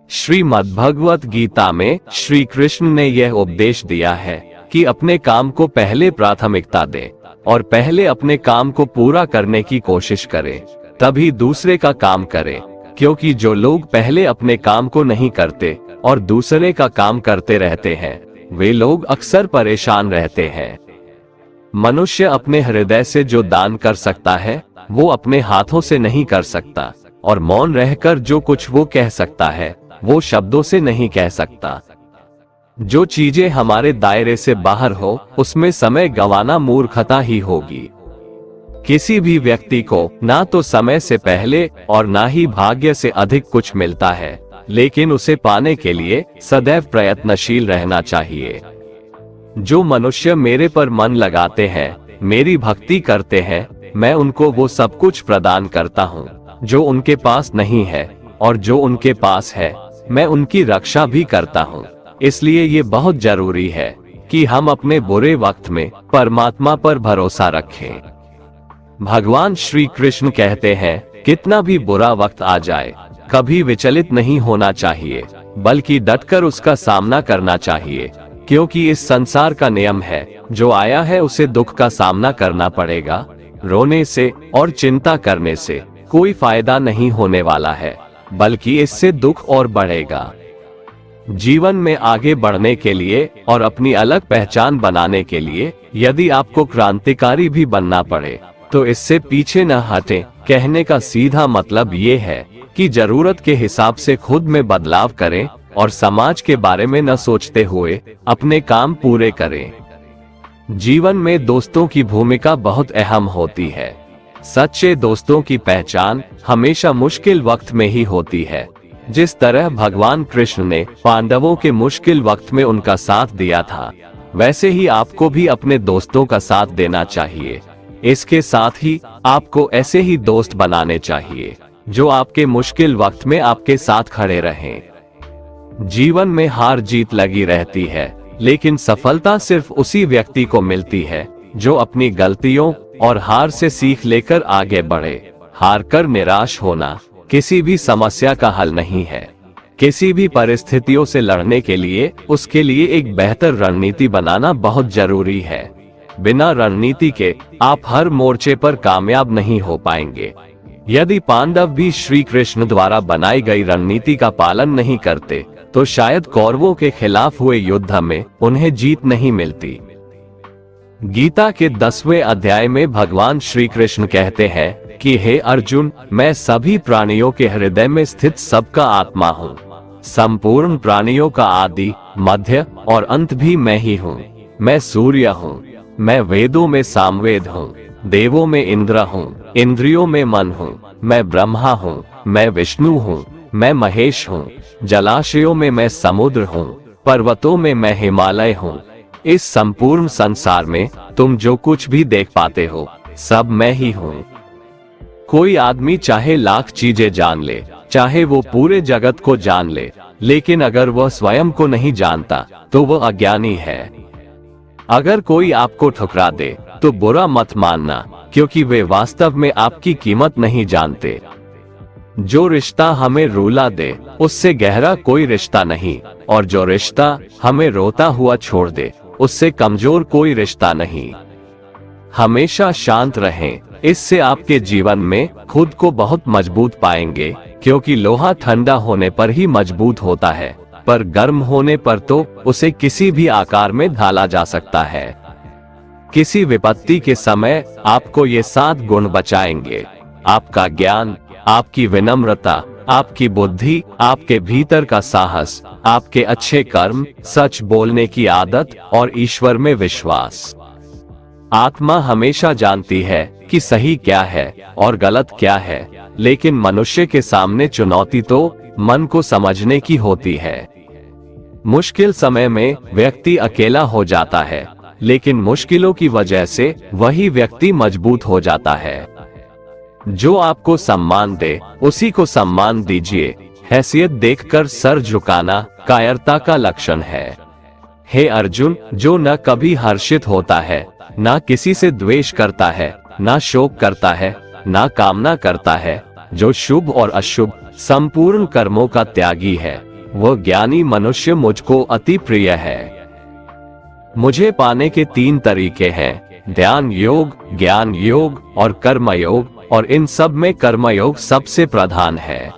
श्रीमद्भगवत गीता में श्री कृष्ण ने यह उपदेश दिया है कि अपने काम को पहले प्राथमिकता दें और पहले अपने काम को पूरा करने की कोशिश करें, तभी दूसरे का काम करें। क्योंकि जो लोग पहले अपने काम को नहीं करते और दूसरे का काम करते रहते हैं, वे लोग अक्सर परेशान रहते हैं। मनुष्य अपने हृदय से जो दान कर सकता है वो अपने हाथों से नहीं कर सकता, और मौन रहकर जो कुछ वो कह सकता है वो शब्दों से नहीं कह सकता। जो चीजें हमारे दायरे से बाहर हो उसमें समय गंवाना मूर्खता ही होगी। किसी भी व्यक्ति को ना तो समय से पहले और ना ही भाग्य से अधिक कुछ मिलता है, लेकिन उसे पाने के लिए सदैव प्रयत्नशील रहना चाहिए। जो मनुष्य मेरे पर मन लगाते हैं, मेरी भक्ति करते हैं, मैं उनको वो सब कुछ प्रदान करता हूँ जो उनके पास नहीं है, और जो उनके पास है मैं उनकी रक्षा भी करता हूँ। इसलिए ये बहुत जरूरी है कि हम अपने बुरे वक्त में परमात्मा पर भरोसा रखें। भगवान श्री कृष्ण कहते हैं, कितना भी बुरा वक्त आ जाए कभी विचलित नहीं होना चाहिए, बल्कि डटकर उसका सामना करना चाहिए। क्योंकि इस संसार का नियम है, जो आया है उसे दुख का सामना करना पड़ेगा। रोने से और चिंता करने से कोई फायदा नहीं होने वाला है, बल्कि इससे दुख और बढ़ेगा। जीवन में आगे बढ़ने के लिए और अपनी अलग पहचान बनाने के लिए यदि आपको क्रांतिकारी भी बनना पड़े तो इससे पीछे न हटें। कहने का सीधा मतलब ये है कि जरूरत के हिसाब से खुद में बदलाव करें और समाज के बारे में न सोचते हुए अपने काम पूरे करें। जीवन में दोस्तों की भूमिका बहुत अहम होती है। सच्चे दोस्तों की पहचान हमेशा मुश्किल वक्त में ही होती है। जिस तरह भगवान कृष्ण ने पांडवों के मुश्किल वक्त में उनका साथ दिया था, वैसे ही आपको भी अपने दोस्तों का साथ देना चाहिए। इसके साथ ही आपको ऐसे ही दोस्त बनाने चाहिए जो आपके मुश्किल वक्त में आपके साथ खड़े रहें। जीवन में हार जीत लगी रहती है, लेकिन सफलता सिर्फ उसी व्यक्ति को मिलती है जो अपनी गलतियों और हार से सीख लेकर आगे बढ़े। हार कर निराश होना किसी भी समस्या का हल नहीं है। किसी भी परिस्थितियों से लड़ने के लिए उसके लिए एक बेहतर रणनीति बनाना बहुत जरूरी है। बिना रणनीति के आप हर मोर्चे पर कामयाब नहीं हो पाएंगे। यदि पांडव भी श्री कृष्ण द्वारा बनाई गई रणनीति का पालन नहीं करते तो शायद कौरवों के खिलाफ हुए युद्ध में उन्हें जीत नहीं मिलती। गीता के 10वें अध्याय में भगवान श्री कृष्ण कहते हैं कि हे अर्जुन, मैं सभी प्राणियों के हृदय में स्थित सबका आत्मा हूँ। संपूर्ण प्राणियों का आदि, मध्य और अंत भी मैं ही हूँ। मैं सूर्य हूँ, मैं वेदों में सामवेद हूँ, देवों में इंद्र हूँ, इंद्रियों में मन हूँ, मैं ब्रह्मा हूँ, मैं विष्णु हूँ, मैं महेश हूँ, जलाशयों में मैं समुद्र हूँ, पर्वतों में मैं हिमालय हूँ। इस संपूर्ण संसार में तुम जो कुछ भी देख पाते हो सब मैं ही हूँ। कोई आदमी चाहे लाख चीजें जान ले, चाहे वो पूरे जगत को जान ले, लेकिन अगर वह स्वयं को नहीं जानता तो वह अज्ञानी है। अगर कोई आपको ठुकरा दे तो बुरा मत मानना, क्योंकि वे वास्तव में आपकी कीमत नहीं जानते। जो रिश्ता हमें रुला दे उससे गहरा कोई रिश्ता नहीं, और जो रिश्ता हमें रोता हुआ छोड़ दे उससे कमजोर कोई रिश्ता नहीं। हमेशा शांत रहें, इससे आपके जीवन में खुद को बहुत मजबूत पाएंगे। क्योंकि लोहा ठंडा होने पर ही मजबूत होता है, पर गर्म होने पर तो उसे किसी भी आकार में ढाला जा सकता है। किसी विपत्ति के समय आपको ये 7 गुण बचाएंगे: आपका ज्ञान, आपकी विनम्रता, आपकी बुद्धि, आपके भीतर का साहस, आपके अच्छे कर्म, सच बोलने की आदत और ईश्वर में विश्वास। आत्मा हमेशा जानती है कि सही क्या है और गलत क्या है, लेकिन मनुष्य के सामने चुनौती तो मन को समझने की होती है। मुश्किल समय में व्यक्ति अकेला हो जाता है, लेकिन मुश्किलों की वजह से वही व्यक्ति मजबूत हो जाता है। जो आपको सम्मान दे उसी को सम्मान दीजिए। हैसियत देखकर सर झुकाना कायरता का लक्षण है। हे अर्जुन, जो न कभी हर्षित होता है, ना किसी से द्वेष करता है, ना शोक करता है, ना कामना करता है, जो शुभ और अशुभ संपूर्ण कर्मों का त्यागी है, वह ज्ञानी मनुष्य मुझको अति प्रिय है। मुझे पाने के 3 तरीके हैं, ध्यान योग, ज्ञान योग और कर्म योग, और इन सब में कर्मयोग सबसे प्रधान है।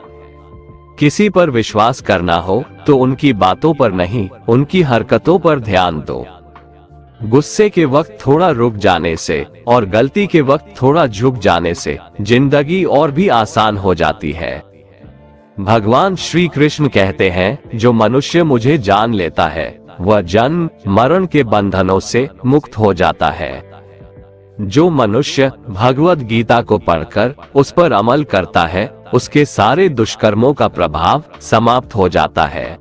किसी पर विश्वास करना हो तो उनकी बातों पर नहीं, उनकी हरकतों पर ध्यान दो। गुस्से के वक्त थोड़ा रुक जाने से और गलती के वक्त थोड़ा झुक जाने से जिंदगी और भी आसान हो जाती है। भगवान श्री कृष्ण कहते हैं, जो मनुष्य मुझे जान लेता है वह जन्म मरण के बंधनों से मुक्त हो जाता है। जो मनुष्य भगवत गीता को पढ़कर उस पर अमल करता है, उसके सारे दुष्कर्मों का प्रभाव समाप्त हो जाता है।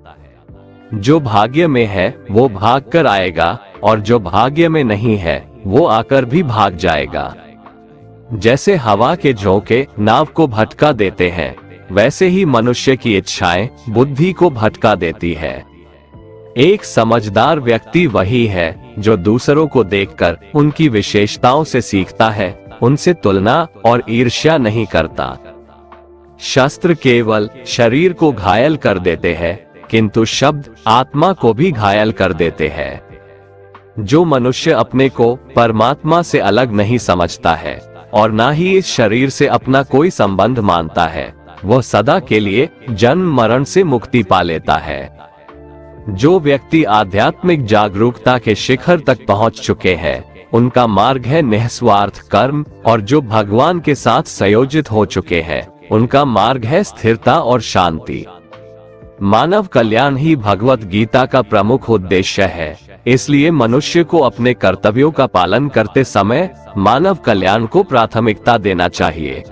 जो भाग्य में है वो भाग कर आएगा, और जो भाग्य में नहीं है वो आकर भी भाग जाएगा। जैसे हवा के झोंके नाव को भटका देते हैं, वैसे ही मनुष्य की इच्छाएं बुद्धि को भटका देती है। एक समझदार व्यक्ति वही है जो दूसरों को देखकर उनकी विशेषताओं से सीखता है, उनसे तुलना और ईर्ष्या नहीं करता। शस्त्र केवल शरीर को घायल कर देते हैं, किंतु शब्द आत्मा को भी घायल कर देते हैं। जो मनुष्य अपने को परमात्मा से अलग नहीं समझता है और ना ही इस शरीर से अपना कोई संबंध मानता है, वह सदा के लिए जन्म मरण से मुक्ति पा लेता है। जो व्यक्ति आध्यात्मिक जागरूकता के शिखर तक पहुंच चुके हैं, उनका मार्ग है निस्वार्थ कर्म, और जो भगवान के साथ संयोजित हो चुके हैं, उनका मार्ग है स्थिरता और शांति। मानव कल्याण ही भगवत गीता का प्रमुख उद्देश्य है, इसलिए मनुष्य को अपने कर्तव्यों का पालन करते समय मानव कल्याण को प्राथमिकता देना चाहिए।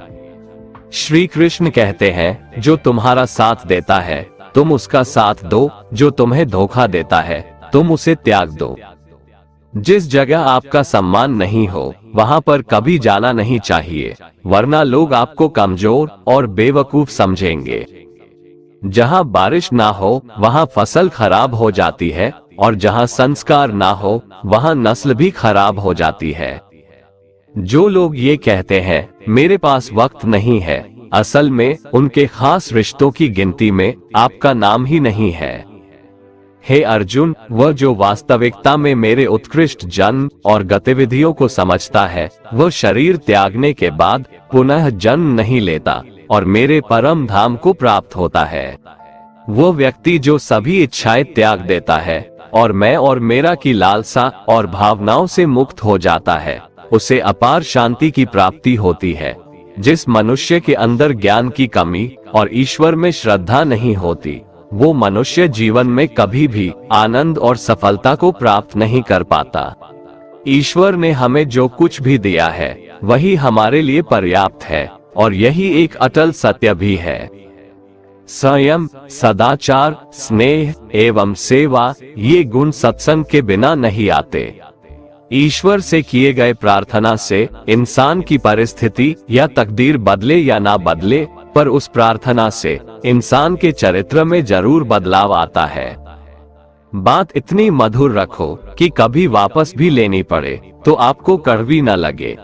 श्री कृष्ण कहते हैं, जो तुम्हारा साथ देता है तुम उसका साथ दो, जो तुम्हें धोखा देता है तुम उसे त्याग दो। जिस जगह आपका सम्मान नहीं हो वहां पर कभी जाना नहीं चाहिए, वरना लोग आपको कमजोर और बेवकूफ समझेंगे। जहां बारिश ना हो वहां फसल खराब हो जाती है, और जहां संस्कार ना हो वहां नस्ल भी खराब हो जाती है। जो लोग ये कहते हैं मेरे पास वक्त नहीं है, असल में उनके खास रिश्तों की गिनती में आपका नाम ही नहीं है। हे अर्जुन, वह जो वास्तविकता में मेरे उत्कृष्ट जन्म और गतिविधियों को समझता है, वह शरीर त्यागने के बाद पुनः जन्म नहीं लेता और मेरे परम धाम को प्राप्त होता है। वह व्यक्ति जो सभी इच्छाएं त्याग देता है और मैं और मेरा की लालसा और भावनाओं से मुक्त हो जाता है, उसे अपार शांति की प्राप्ति होती है। जिस मनुष्य के अंदर ज्ञान की कमी और ईश्वर में श्रद्धा नहीं होती, वो मनुष्य जीवन में कभी भी आनंद और सफलता को प्राप्त नहीं कर पाता। ईश्वर ने हमें जो कुछ भी दिया है वही हमारे लिए पर्याप्त है, और यही एक अटल सत्य भी है। संयम, सदाचार, स्नेह एवं सेवा, ये गुण सत्संग के बिना नहीं आते। ईश्वर से किए गए प्रार्थना से इंसान की परिस्थिति या तकदीर बदले या ना बदले, पर उस प्रार्थना से इंसान के चरित्र में जरूर बदलाव आता है। बात इतनी मधुर रखो कि कभी वापस भी लेनी पड़े तो आपको कड़वी न लगे।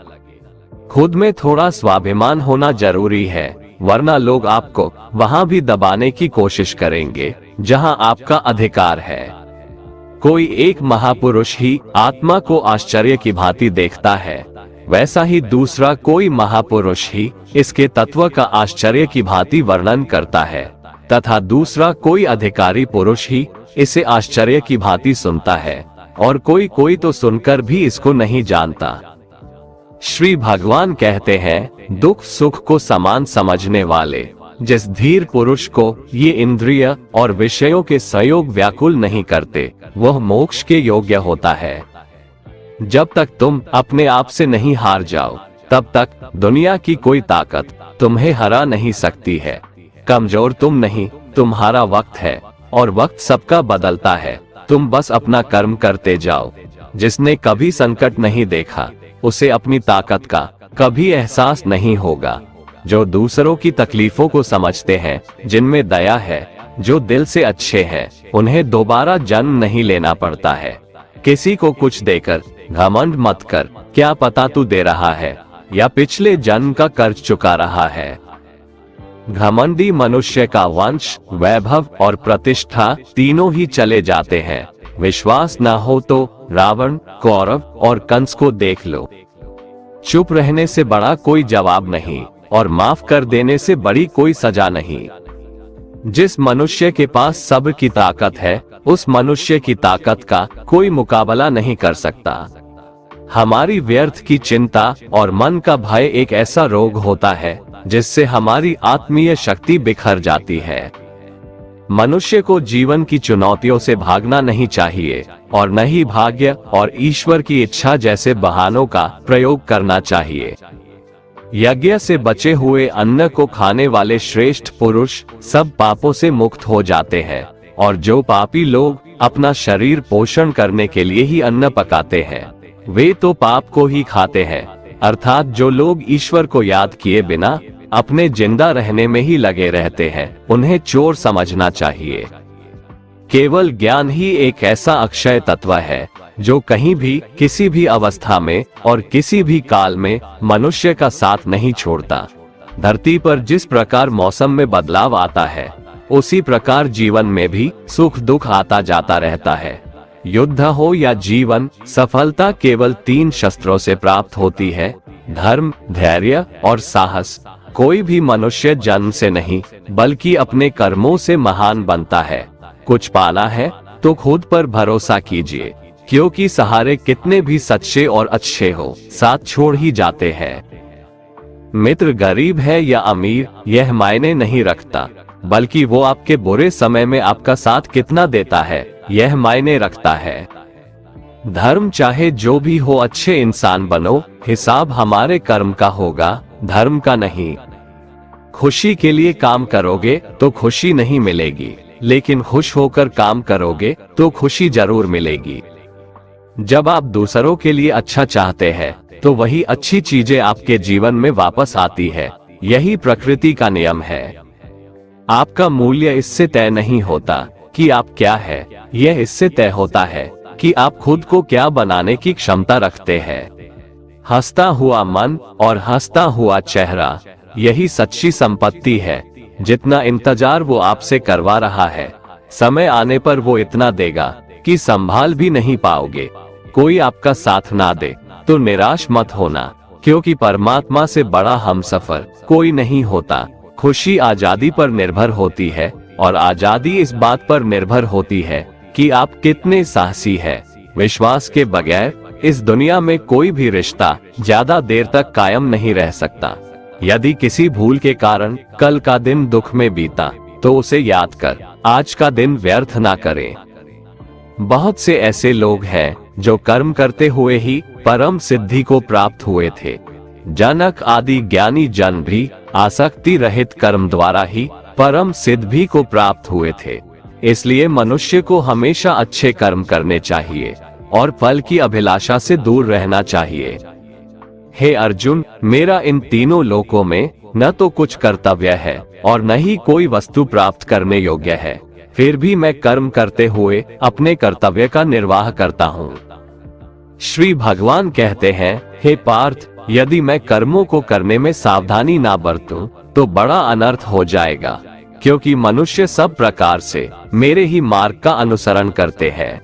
खुद में थोड़ा स्वाभिमान होना जरूरी है, वरना लोग आपको वहां भी दबाने की कोशिश करेंगे जहां आपका अधिकार है। कोई एक महापुरुष ही आत्मा को आश्चर्य की भांति देखता है, वैसा ही दूसरा कोई महापुरुष ही इसके तत्व का आश्चर्य की भांति वर्णन करता है, तथा दूसरा कोई अधिकारी पुरुष ही इसे आश्चर्य की भांति सुनता है, और कोई तो सुनकर भी इसको नहीं जानता। श्री भगवान कहते हैं, दुख सुख को समान समझने वाले जिस धीर पुरुष को ये इंद्रिय और विषयों के संयोग व्याकुल नहीं करते, वह मोक्ष के योग्य होता है। जब तक तुम अपने आप से नहीं हार जाओ, तब तक दुनिया की कोई ताकत तुम्हें हरा नहीं सकती है। कमजोर तुम नहीं, तुम्हारा वक्त है, और वक्त सबका बदलता है। तुम बस अपना कर्म करते जाओ। जिसने कभी संकट नहीं देखा, उसे अपनी ताकत का कभी एहसास नहीं होगा। जो दूसरों की तकलीफों को समझते हैं, जिनमें दया है, जो दिल से अच्छे हैं, उन्हें दोबारा जन्म नहीं लेना पड़ता है। किसी को कुछ देकर घमंड मत कर, क्या पता तू दे रहा है या पिछले जन्म का कर्ज चुका रहा है। घमंडी मनुष्य का वंश, वैभव और प्रतिष्ठा तीनों ही चले जाते हैं। विश्वास न हो तो रावण, कौरव और कंस को देख लो। चुप रहने से बड़ा कोई जवाब नहीं और माफ कर देने से बड़ी कोई सजा नहीं। जिस मनुष्य के पास सब्र की ताकत है, उस मनुष्य की ताकत का कोई मुकाबला नहीं कर सकता। हमारी व्यर्थ की चिंता और मन का भय एक ऐसा रोग होता है जिससे हमारी आत्मीय शक्ति बिखर जाती है। मनुष्य को जीवन की चुनौतियों से भागना नहीं चाहिए और न ही भाग्य और ईश्वर की इच्छा जैसे बहानों का प्रयोग करना चाहिए। यज्ञ से बचे हुए अन्न को खाने वाले श्रेष्ठ पुरुष सब पापों से मुक्त हो जाते हैं, और जो पापी लोग अपना शरीर पोषण करने के लिए ही अन्न पकाते हैं, वे तो पाप को ही खाते हैं। अर्थात जो लोग ईश्वर को याद किए बिना अपने जिंदा रहने में ही लगे रहते हैं, उन्हें चोर समझना चाहिए। केवल ज्ञान ही एक ऐसा अक्षय तत्व है जो कहीं भी, किसी भी अवस्था में और किसी भी काल में मनुष्य का साथ नहीं छोड़ता। धरती पर जिस प्रकार मौसम में बदलाव आता है, उसी प्रकार जीवन में भी सुख दुख आता जाता रहता है। युद्ध हो या जीवन, सफलता केवल 3 शस्त्रों से प्राप्त होती है: धर्म, धैर्य और साहस। कोई भी मनुष्य जन्म से नहीं बल्कि अपने कर्मों से महान बनता है। कुछ पाना है तो खुद पर भरोसा कीजिए, क्योंकि सहारे कितने भी सच्चे और अच्छे हो, साथ छोड़ ही जाते हैं। मित्र गरीब है या अमीर यह मायने नहीं रखता, बल्कि वो आपके बुरे समय में आपका साथ कितना देता है यह मायने रखता है। धर्म चाहे जो भी हो, अच्छे इंसान बनो, हिसाब हमारे कर्म का होगा, धर्म का नहीं। खुशी के लिए काम करोगे तो खुशी नहीं मिलेगी, लेकिन खुश होकर काम करोगे तो खुशी जरूर मिलेगी। जब आप दूसरों के लिए अच्छा चाहते हैं तो वही अच्छी चीजें आपके जीवन में वापस आती है। यही प्रकृति का नियम है। आपका मूल्य इससे तय नहीं होता कि आप क्या है, यह इससे तय होता है कि आप खुद को क्या बनाने की क्षमता रखते हैं। हंसता हुआ मन और हंसता हुआ चेहरा, यही सच्ची संपत्ति है। जितना इंतजार वो आपसे करवा रहा है, समय आने पर वो इतना देगा कि संभाल भी नहीं पाओगे। कोई आपका साथ ना दे तो निराश मत होना, क्योंकि परमात्मा से बड़ा हमसफर कोई नहीं होता। खुशी आजादी पर निर्भर होती है और आजादी इस बात पर निर्भर होती है कि आप कितने साहसी हैं। विश्वास के बगैर इस दुनिया में कोई भी रिश्ता ज्यादा देर तक कायम नहीं रह सकता। यदि किसी भूल के कारण कल का दिन दुख में बीता तो उसे याद कर आज का दिन व्यर्थ ना करें। बहुत से ऐसे लोग हैं जो कर्म करते हुए ही परम सिद्धि को प्राप्त हुए थे। जनक आदि ज्ञानी जन भी आसक्ति रहित कर्म द्वारा ही परम सिद्धि को प्राप्त हुए थे। इसलिए मनुष्य को हमेशा अच्छे कर्म करने चाहिए और फल की अभिलाषा से दूर रहना चाहिए। हे अर्जुन, मेरा इन तीनों लोकों में न तो कुछ कर्तव्य है और न ही कोई वस्तु प्राप्त करने योग्य है, फिर भी मैं कर्म करते हुए अपने कर्तव्य का निर्वाह करता हूँ। श्री भगवान कहते हैं, हे पार्थ, यदि मैं कर्मों को करने में सावधानी ना बरतूं तो बड़ा अनर्थ हो जाएगा, क्योंकि मनुष्य सब प्रकार से मेरे ही मार्ग का अनुसरण करते हैं।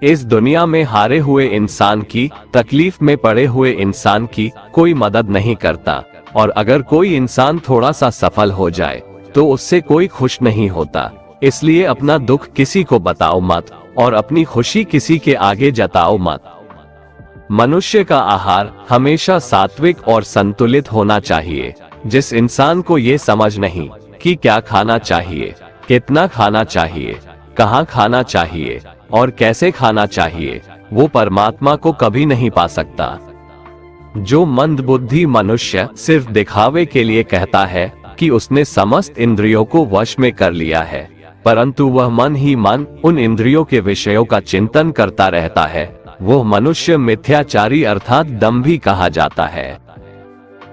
इस दुनिया में हारे हुए इंसान की, तकलीफ में पड़े हुए इंसान की कोई मदद नहीं करता, और अगर कोई इंसान थोड़ा सा सफल हो जाए तो उससे कोई खुश नहीं होता। इसलिए अपना दुख किसी को बताओ मत और अपनी खुशी किसी के आगे जताओ मत। मनुष्य का आहार हमेशा सात्विक और संतुलित होना चाहिए। जिस इंसान को ये समझ नहीं कि क्या खाना चाहिए, कितना खाना चाहिए, कहाँ खाना चाहिए और कैसे खाना चाहिए, वो परमात्मा को कभी नहीं पा सकता। जो मंदबुद्धि मनुष्य सिर्फ दिखावे के लिए कहता है कि उसने समस्त इंद्रियों को वश में कर लिया है, परंतु वह मन ही मन उन इंद्रियों के विषयों का चिंतन करता रहता है, वो मनुष्य मिथ्याचारी अर्थात दंभी कहा जाता है।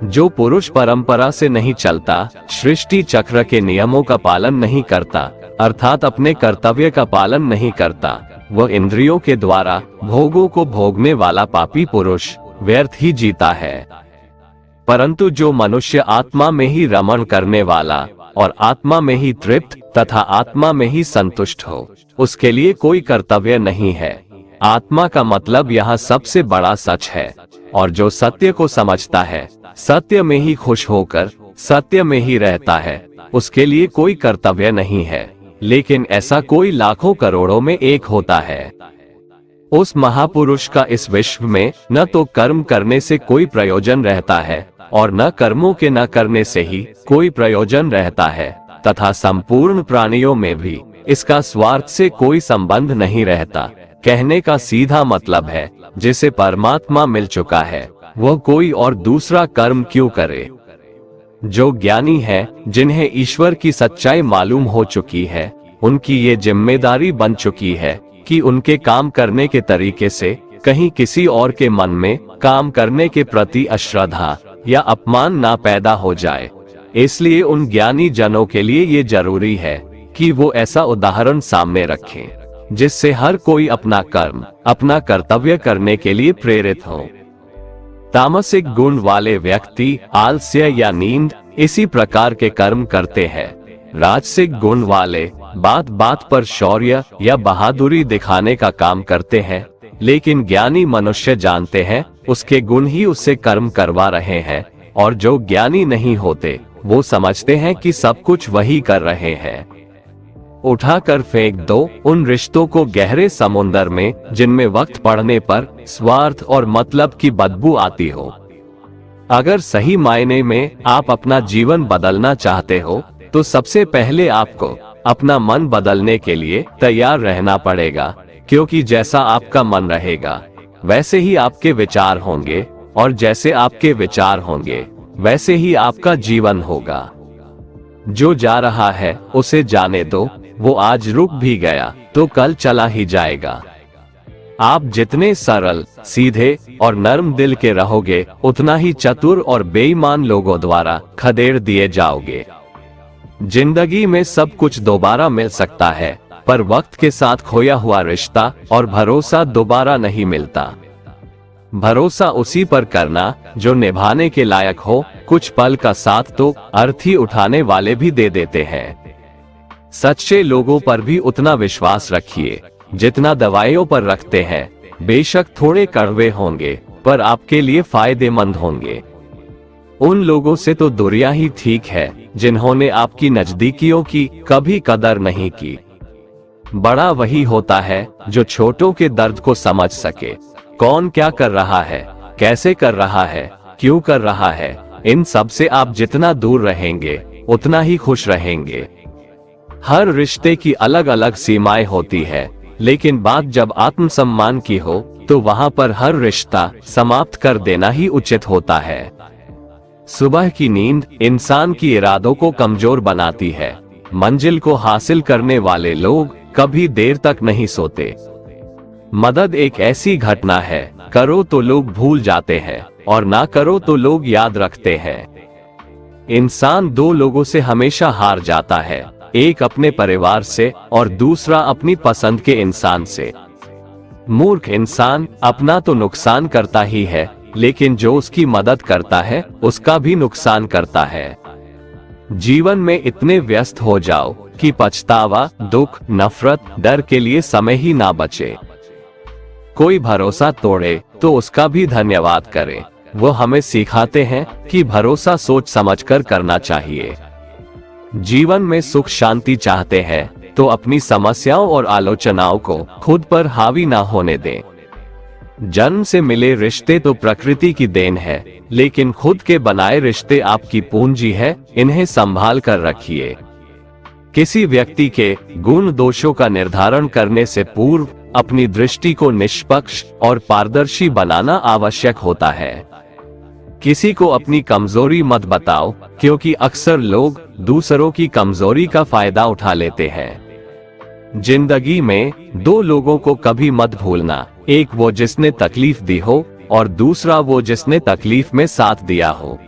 जो पुरुष परंपरा से नहीं चलता, सृष्टि चक्र के नियमों का पालन नहीं करता, अर्थात अपने कर्तव्य का पालन नहीं करता, वह इंद्रियों के द्वारा भोगों को भोगने वाला पापी पुरुष व्यर्थ ही जीता है। परंतु जो मनुष्य आत्मा में ही रमण करने वाला और आत्मा में ही तृप्त तथा आत्मा में ही संतुष्ट हो, उसके लिए कोई कर्तव्य नहीं है। आत्मा का मतलब यहाँ सबसे बड़ा सच है, और जो सत्य को समझता है, सत्य में ही खुश होकर सत्य में ही रहता है, उसके लिए कोई कर्तव्य नहीं है। लेकिन ऐसा कोई लाखों करोड़ों में एक होता है। उस महापुरुष का इस विश्व में न तो कर्म करने से कोई प्रयोजन रहता है और न कर्मों के न करने से ही कोई प्रयोजन रहता है, तथा संपूर्ण प्राणियों में भी इसका स्वार्थ से कोई संबंध नहीं रहता। कहने का सीधा मतलब है, जिसे परमात्मा मिल चुका है वह कोई और दूसरा कर्म क्यों करे। जो ज्ञानी है, जिन्हें ईश्वर की सच्चाई मालूम हो चुकी है, उनकी ये जिम्मेदारी बन चुकी है कि उनके काम करने के तरीके से कहीं किसी और के मन में काम करने के प्रति अश्रद्धा या अपमान ना पैदा हो जाए। इसलिए उन ज्ञानी जनों के लिए ये जरूरी है कि वो ऐसा उदाहरण सामने रखें जिससे हर कोई अपना कर्म, अपना कर्तव्य करने के लिए प्रेरित हो। तामसिक गुण वाले व्यक्ति आलस्य या नींद इसी प्रकार के कर्म करते हैं। राजसिक गुण वाले बात बात पर शौर्य या बहादुरी दिखाने का काम करते हैं, लेकिन ज्ञानी मनुष्य जानते हैं उसके गुण ही उससे कर्म करवा रहे हैं, और जो ज्ञानी नहीं होते वो समझते हैं कि सब कुछ वही कर रहे हैं। उठाकर फेंक दो उन रिश्तों को गहरे समुंदर में जिनमें वक्त पड़ने पर स्वार्थ और मतलब की बदबू आती हो। अगर सही मायने में आप अपना जीवन बदलना चाहते हो तो सबसे पहले आपको अपना मन बदलने के लिए तैयार रहना पड़ेगा, क्योंकि जैसा आपका मन रहेगा वैसे ही आपके विचार होंगे, और जैसे आपके विचार होंगे वैसे ही आपका जीवन होगा। जो जा रहा है उसे जाने दो, वो आज रुक भी गया तो कल चला ही जाएगा। आप जितने सरल, सीधे और नर्म दिल के रहोगे, उतना ही चतुर और बेईमान लोगों द्वारा खदेड़ दिए जाओगे। जिंदगी में सब कुछ दोबारा मिल सकता है, पर वक्त के साथ खोया हुआ रिश्ता और भरोसा दोबारा नहीं मिलता। भरोसा उसी पर करना जो निभाने के लायक हो। कुछ पल का साथ तो अर्थी उठाने वाले भी दे देते हैं। सच्चे लोगों पर भी उतना विश्वास रखिए जितना दवाइयों पर रखते हैं। बेशक थोड़े कड़वे होंगे, पर आपके लिए फायदेमंद होंगे। उन लोगों से तो दूरियां ही ठीक है जिन्होंने आपकी नजदीकियों की कभी कदर नहीं की। बड़ा वही होता है जो छोटों के दर्द को समझ सके। कौन क्या कर रहा है, कैसे कर रहा है, क्यों कर रहा है, इन सब से आप जितना दूर रहेंगे उतना ही खुश रहेंगे। हर रिश्ते की अलग अलग सीमाएं होती है, लेकिन बात जब आत्मसम्मान की हो तो वहां पर हर रिश्ता समाप्त कर देना ही उचित होता है। सुबह की नींद इंसान की इरादों को कमजोर बनाती है। मंजिल को हासिल करने वाले लोग कभी देर तक नहीं सोते। मदद एक ऐसी घटना है, करो तो लोग भूल जाते हैं और ना करो तो लोग याद रखते हैं। इंसान दो लोगों से हमेशा हार जाता है, एक अपने परिवार से और दूसरा अपनी पसंद के इंसान से। मूर्ख इंसान अपना तो नुकसान करता ही है, लेकिन जो उसकी मदद करता है उसका भी नुकसान करता है। जीवन में इतने व्यस्त हो जाओ कि पछतावा, दुख, नफरत, डर के लिए समय ही ना बचे। कोई भरोसा तोड़े तो उसका भी धन्यवाद करें। वो हमें सिखाते हैं कि भरोसा सोच समझकर करना चाहिए। जीवन में सुख शांति चाहते हैं तो अपनी समस्याओं और आलोचनाओं को खुद पर हावी ना होने दें। जन्म से मिले रिश्ते तो प्रकृति की देन है, लेकिन खुद के बनाए रिश्ते आपकी पूंजी है, इन्हें संभाल कर रखिए। किसी व्यक्ति के गुण दोषों का निर्धारण करने से पूर्व अपनी दृष्टि को निष्पक्ष और पारदर्शी बनाना आवश्यक होता है। किसी को अपनी कमजोरी मत बताओ, क्योंकि अक्सर लोग दूसरों की कमजोरी का फायदा उठा लेते हैं। जिंदगी में दो लोगों को कभी मत भूलना, एक वो जिसने तकलीफ दी हो और दूसरा वो जिसने तकलीफ में साथ दिया हो।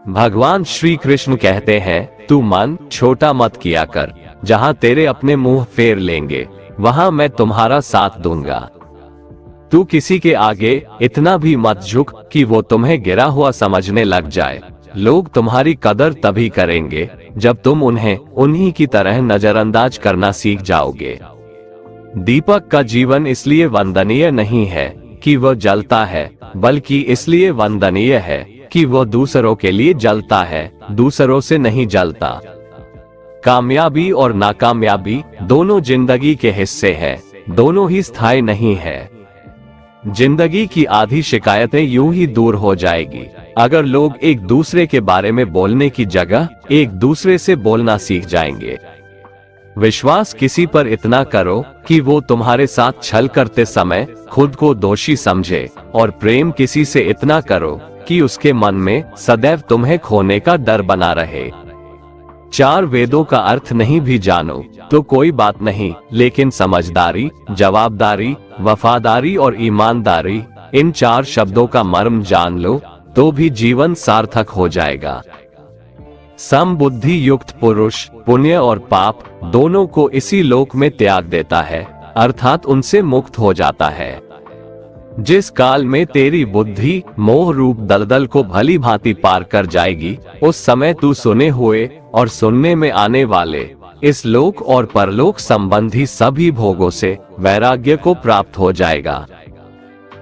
भगवान श्री कृष्ण कहते हैं, तू मन छोटा मत किया कर, जहां तेरे अपने मुंह फेर लेंगे वहां मैं तुम्हारा साथ दूंगा। तू किसी के आगे इतना भी मत झुक कि वो तुम्हें गिरा हुआ समझने लग जाए। लोग तुम्हारी कदर तभी करेंगे जब तुम उन्हें उन्हीं की तरह नजरअंदाज करना सीख जाओगे। दीपक का जीवन इसलिए वंदनीय नहीं है कि वह जलता है, बल्कि इसलिए वंदनीय है कि वह दूसरों के लिए जलता है, दूसरों से नहीं जलता। कामयाबी और नाकामयाबी दोनों जिंदगी के हिस्से हैं, दोनों ही स्थायी नहीं है। जिंदगी की आधी शिकायतें यूं ही दूर हो जाएगी अगर लोग एक दूसरे के बारे में बोलने की जगह एक दूसरे से बोलना सीख जाएंगे। विश्वास किसी पर इतना करो कि वो तुम्हारे साथ छल करते समय खुद को दोषी समझे, और प्रेम किसी से इतना करो कि उसके मन में सदैव तुम्हें खोने का डर बना रहे। 4 वेदों का अर्थ नहीं भी जानो तो कोई बात नहीं, लेकिन समझदारी, जवाबदारी, वफादारी और ईमानदारी, इन 4 शब्दों का मर्म जान लो तो भी जीवन सार्थक हो जाएगा। समबुद्धि युक्त पुरुष पुण्य और पाप दोनों को इसी लोक में त्याग देता है, अर्थात उनसे मुक्त हो जाता है। जिस काल में तेरी बुद्धि मोह रूप दलदल को भली भांति पार कर जाएगी, उस समय तू सुने हुए और सुनने में आने वाले इस लोक और परलोक संबंधी सभी भोगों से वैराग्य को प्राप्त हो जाएगा।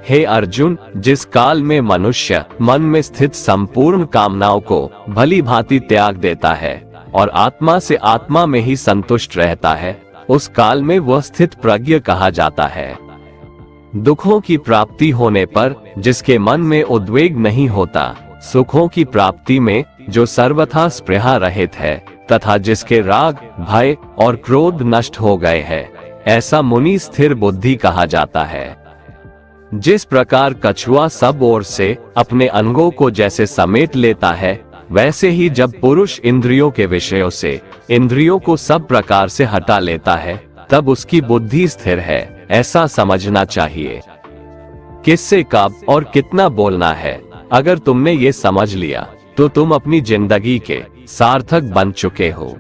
हे अर्जुन, जिस काल में मनुष्य मन में स्थित संपूर्ण कामनाओं को भली भांति त्याग देता है और आत्मा से आत्मा में ही संतुष्ट रहता है, उस काल में वह स्थित प्रज्ञ कहा जाता है। दुखों की प्राप्ति होने पर जिसके मन में उद्वेग नहीं होता, सुखों की प्राप्ति में जो सर्वथा स्पृहा रहित है, तथा जिसके राग, भय और क्रोध नष्ट हो गए हैं, ऐसा मुनि स्थिर बुद्धि कहा जाता है। जिस प्रकार कछुआ सब ओर से अपने अंगों को जैसे समेट लेता है, वैसे ही जब पुरुष इंद्रियों के विषयों से इंद्रियों को सब प्रकार से हटा लेता है, तब उसकी बुद्धि स्थिर है, ऐसा समझना चाहिए। किससे कब और कितना बोलना है, अगर तुमने ये समझ लिया तो तुम अपनी जिंदगी के सार्थक बन चुके हो।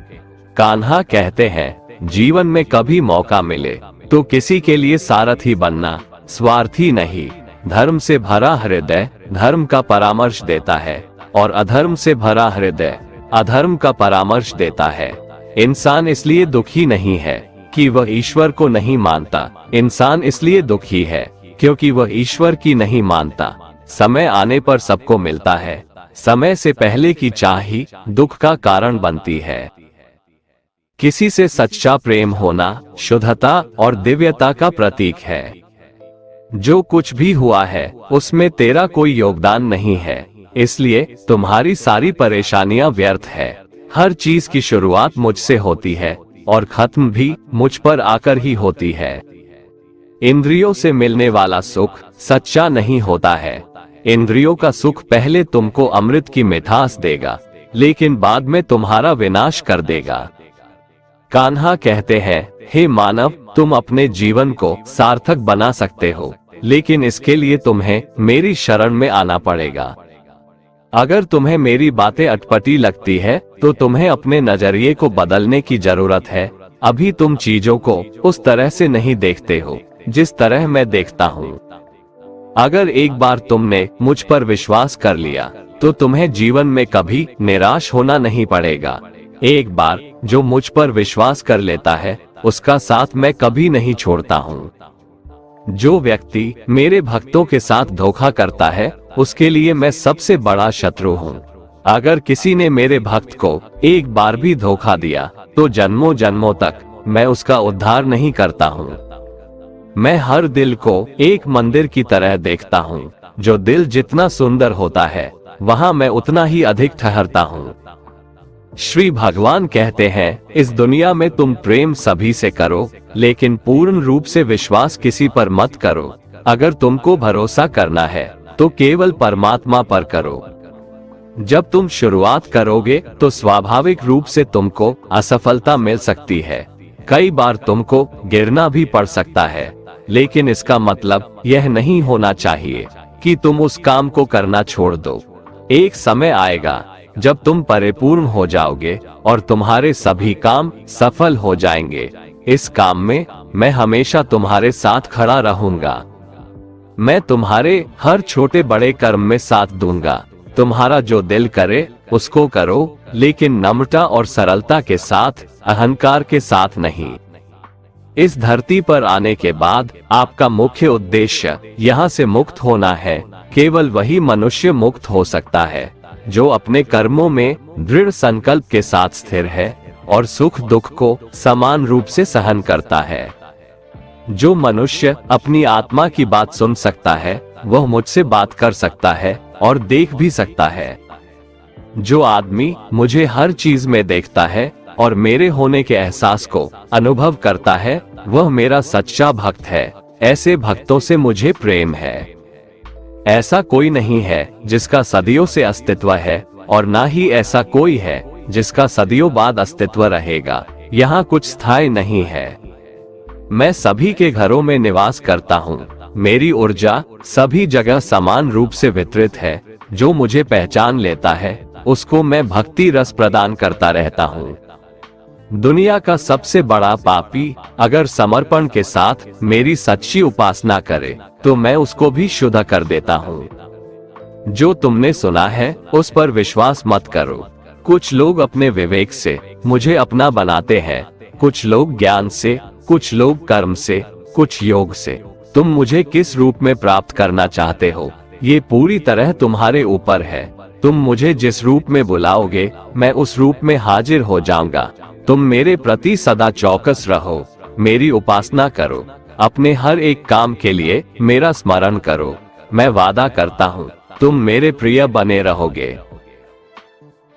कान्हा कहते हैं, जीवन में कभी मौका मिले तो किसी के लिए सारथी बनना, स्वार्थी नहीं। धर्म से भरा हृदय धर्म का परामर्श देता है, और अधर्म से भरा हृदय अधर्म का परामर्श देता है। इंसान इसलिए दुखी नहीं है कि वह ईश्वर को नहीं मानता, इंसान इसलिए दुखी है क्योंकि वह ईश्वर की नहीं मानता। समय आने पर सबको मिलता है, समय से पहले की चाह ही दुख का कारण बनती है। किसी से सच्चा प्रेम होना शुद्धता और दिव्यता का प्रतीक है। जो कुछ भी हुआ है उसमें तेरा कोई योगदान नहीं है, इसलिए तुम्हारी सारी परेशानियां व्यर्थ है। हर चीज की शुरुआत मुझसे होती है और खत्म भी मुझ पर आकर ही होती है। इंद्रियों से मिलने वाला सुख सच्चा नहीं होता है। इंद्रियों का सुख पहले तुमको अमृत की मिठास देगा, लेकिन बाद में तुम्हारा विनाश कर देगा। कान्हा कहते हैं, हे मानव, तुम अपने जीवन को सार्थक बना सकते हो, लेकिन इसके लिए तुम्हें मेरी शरण में आना पड़ेगा। अगर तुम्हें मेरी बातें अटपटी लगती है तो तुम्हें अपने नजरिए को बदलने की जरूरत है। अभी तुम चीजों को उस तरह से नहीं देखते हो जिस तरह मैं देखता हूँ। अगर एक बार तुमने मुझ पर विश्वास कर लिया तो तुम्हें जीवन में कभी निराश होना नहीं पड़ेगा। एक बार जो मुझ पर विश्वास कर लेता है उसका साथ मैं कभी नहीं छोड़ता हूँ। जो व्यक्ति मेरे भक्तों के साथ धोखा करता है उसके लिए मैं सबसे बड़ा शत्रु हूँ। अगर किसी ने मेरे भक्त को एक बार भी धोखा दिया तो जन्मों जन्मों तक मैं उसका उद्धार नहीं करता हूँ। मैं हर दिल को एक मंदिर की तरह देखता हूँ। जो दिल जितना सुंदर होता है वहाँ मैं उतना ही अधिक ठहरता हूँ। श्री भगवान कहते हैं, इस दुनिया में तुम प्रेम सभी से करो, लेकिन पूर्ण रूप से विश्वास किसी पर मत करो। अगर तुमको भरोसा करना है तो केवल परमात्मा पर करो। जब तुम शुरुआत करोगे तो स्वाभाविक रूप से तुमको असफलता मिल सकती है। कई बार तुमको गिरना भी पड़ सकता है, लेकिन इसका मतलब यह नहीं होना चाहिए कि तुम उस काम को करना छोड़ दो। एक समय आएगा जब तुम परिपूर्ण हो जाओगे और तुम्हारे सभी काम सफल हो जाएंगे। इस काम में मैं हमेशा तुम्हारे साथ खड़ा रहूंगा। मैं तुम्हारे हर छोटे बड़े कर्म में साथ दूंगा। तुम्हारा जो दिल करे उसको करो, लेकिन नम्रता और सरलता के साथ, अहंकार के साथ नहीं। इस धरती पर आने के बाद आपका मुख्य उद्देश्य यहाँ से मुक्त होना है। केवल वही मनुष्य मुक्त हो सकता है जो अपने कर्मों में दृढ़ संकल्प के साथ स्थिर है और सुख दुख को समान रूप से सहन करता है। जो मनुष्य अपनी आत्मा की बात सुन सकता है वह मुझसे बात कर सकता है और देख भी सकता है। जो आदमी मुझे हर चीज में देखता है और मेरे होने के एहसास को अनुभव करता है वह मेरा सच्चा भक्त है। ऐसे भक्तों से मुझे प्रेम है। ऐसा कोई नहीं है जिसका सदियों से अस्तित्व है और ना ही ऐसा कोई है जिसका सदियों बाद अस्तित्व रहेगा। यहाँ कुछ स्थायी नहीं है। मैं सभी के घरों में निवास करता हूँ। मेरी ऊर्जा सभी जगह समान रूप से वितरित है। जो मुझे पहचान लेता है उसको मैं भक्ति रस प्रदान करता रहता हूँ। दुनिया का सबसे बड़ा पापी अगर समर्पण के साथ मेरी सच्ची उपासना करे तो मैं उसको भी शुद्ध कर देता हूँ। जो तुमने सुना है उस पर विश्वास मत करो। कुछ लोग अपने विवेक से मुझे अपना बनाते हैं, कुछ लोग ज्ञान से, कुछ लोग कर्म से, कुछ योग से। तुम मुझे किस रूप में प्राप्त करना चाहते हो ये पूरी तरह तुम्हारे ऊपर है। तुम मुझे जिस रूप में बुलाओगे मैं उस रूप में हाजिर हो जाऊंगा। तुम मेरे प्रति सदा चौकस रहो, मेरी उपासना करो, अपने हर एक काम के लिए मेरा स्मरण करो। मैं वादा करता हूँ तुम मेरे प्रिय बने रहोगे।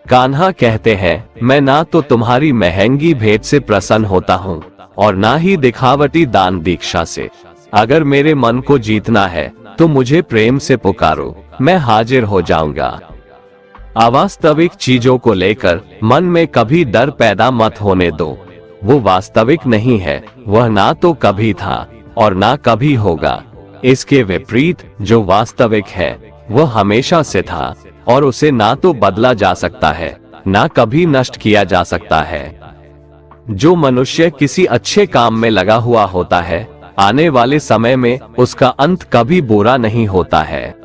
कान्हा कहते हैं, मैं ना तो तुम्हारी महंगी भेंट से प्रसन्न होता हूँ और ना ही दिखावटी दान दीक्षा से। अगर मेरे मन को जीतना है तो मुझे प्रेम से पुकारो, मैं हाजिर हो जाऊंगा। अवास्तविक चीजों को लेकर मन में कभी डर पैदा मत होने दो। वो वास्तविक नहीं है, वह ना तो कभी था और ना कभी होगा। इसके विपरीत जो वास्तविक है वह हमेशा से था और उसे ना तो बदला जा सकता है ना कभी नष्ट किया जा सकता है। जो मनुष्य किसी अच्छे काम में लगा हुआ होता है आने वाले समय में उसका अंत कभी बुरा नहीं होता है।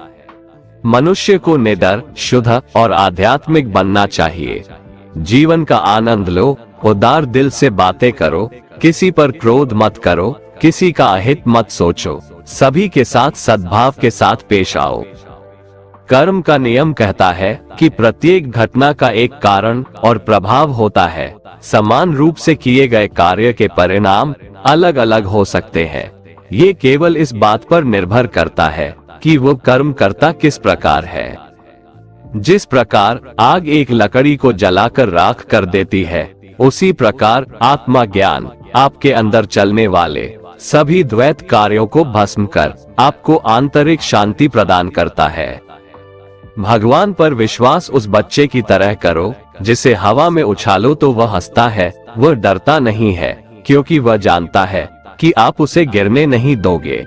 मनुष्य को निडर, शुद्ध और आध्यात्मिक बनना चाहिए। जीवन का आनंद लो, उदार दिल से बातें करो, किसी पर क्रोध मत करो, किसी का अहित मत सोचो, सभी के साथ सद्भाव के साथ पेश आओ। कर्म का नियम कहता है कि प्रत्येक घटना का एक कारण और प्रभाव होता है। समान रूप से किए गए कार्य के परिणाम अलग अलग हो सकते हैं। ये केवल इस बात पर निर्भर करता है कि वो कर्म करता किस प्रकार है। जिस प्रकार आग एक लकड़ी को जलाकर राख कर देती है, उसी प्रकार आत्मा ज्ञान आपके अंदर चलने वाले सभी द्वैत कार्यों को भस्म कर आपको आंतरिक शांति प्रदान करता है। भगवान पर विश्वास उस बच्चे की तरह करो जिसे हवा में उछालो तो वह हंसता है। वह डरता नहीं है क्योंकि वह जानता है कि आप उसे गिरने नहीं दोगे।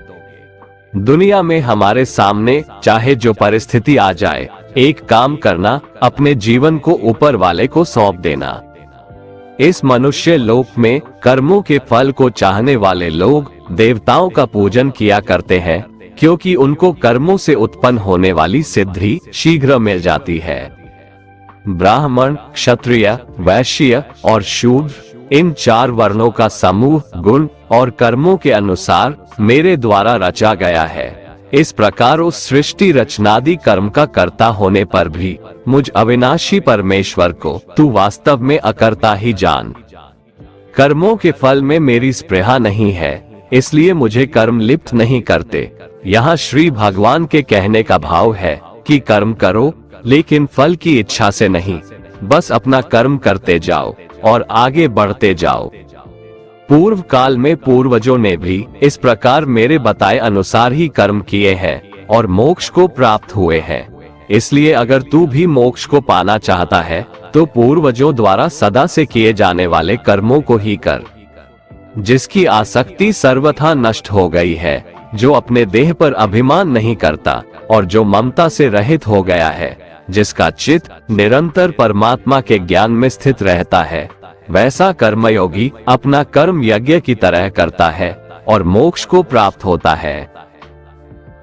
दुनिया में हमारे सामने चाहे जो परिस्थिति आ जाए, एक काम करना, अपने जीवन को ऊपर वाले को सौंप देना। इस मनुष्य लोक में कर्मों के फल को चाहने वाले लोग देवताओं का पूजन किया करते हैं क्योंकि उनको कर्मों से उत्पन्न होने वाली सिद्धि शीघ्र मिल जाती है। ब्राह्मण, क्षत्रिय, वैश्य और शूद्र इन 4 वर्णों का समूह गुण और कर्मों के अनुसार मेरे द्वारा रचा गया है। इस प्रकार उस सृष्टि रचनादि कर्म का कर्ता होने पर भी मुझ अविनाशी परमेश्वर को तू वास्तव में अकर्ता ही जान। कर्मों के फल में मेरी स्पृहा नहीं है, इसलिए मुझे कर्म लिप्त नहीं करते। यहाँ श्री भगवान के कहने का भाव है कि कर्म करो लेकिन फल की इच्छा से नहीं, बस अपना कर्म करते जाओ और आगे बढ़ते जाओ। पूर्व काल में पूर्वजों ने भी इस प्रकार मेरे बताए अनुसार ही कर्म किए हैं और मोक्ष को प्राप्त हुए हैं। इसलिए अगर तू भी मोक्ष को पाना चाहता है तो पूर्वजों द्वारा सदा से किए जाने वाले कर्मों को ही कर। जिसकी आसक्ति सर्वथा नष्ट हो गई है, जो अपने देह पर अभिमान नहीं करता और जो ममता से रहित हो गया है, जिसका चित्त निरंतर परमात्मा के ज्ञान में स्थित रहता है, वैसा कर्मयोगी अपना कर्म यज्ञ की तरह करता है और मोक्ष को प्राप्त होता है।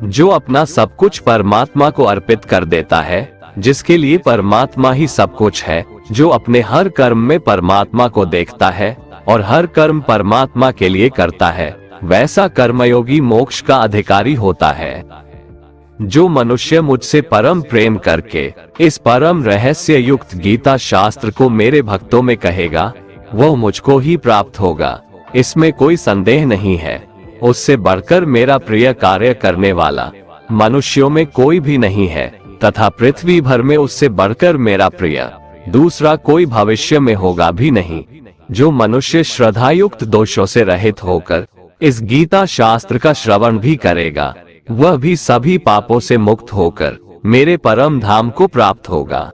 जो अपना सब कुछ परमात्मा को अर्पित कर देता है, जिसके लिए परमात्मा ही सब कुछ है, जो अपने हर कर्म में परमात्मा को देखता है और हर कर्म परमात्मा के लिए करता है, वैसा कर्मयोगी मोक्ष का अधिकारी होता है। जो मनुष्य मुझसे परम प्रेम करके इस परम रहस्य युक्त गीता शास्त्र को मेरे भक्तों में कहेगा, वह मुझको ही प्राप्त होगा, इसमें कोई संदेह नहीं है। उससे बढ़कर मेरा प्रिय कार्य करने वाला मनुष्यों में कोई भी नहीं है, तथा पृथ्वी भर में उससे बढ़कर मेरा प्रिय दूसरा कोई भविष्य में होगा भी नहीं। जो मनुष्य श्रद्धायुक्त दोषों से रहित होकर इस गीता शास्त्र का श्रवण भी करेगा, वह भी सभी पापों से मुक्त होकर मेरे परम धाम को प्राप्त होगा।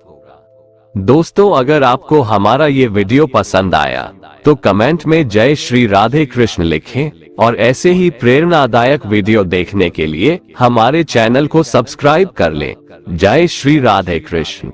दोस्तों, अगर आपको हमारा ये वीडियो पसंद आया तो कमेंट में जय श्री राधे कृष्ण लिखें और ऐसे ही प्रेरणादायक वीडियो देखने के लिए हमारे चैनल को सब्सक्राइब कर लें। जय श्री राधे कृष्ण।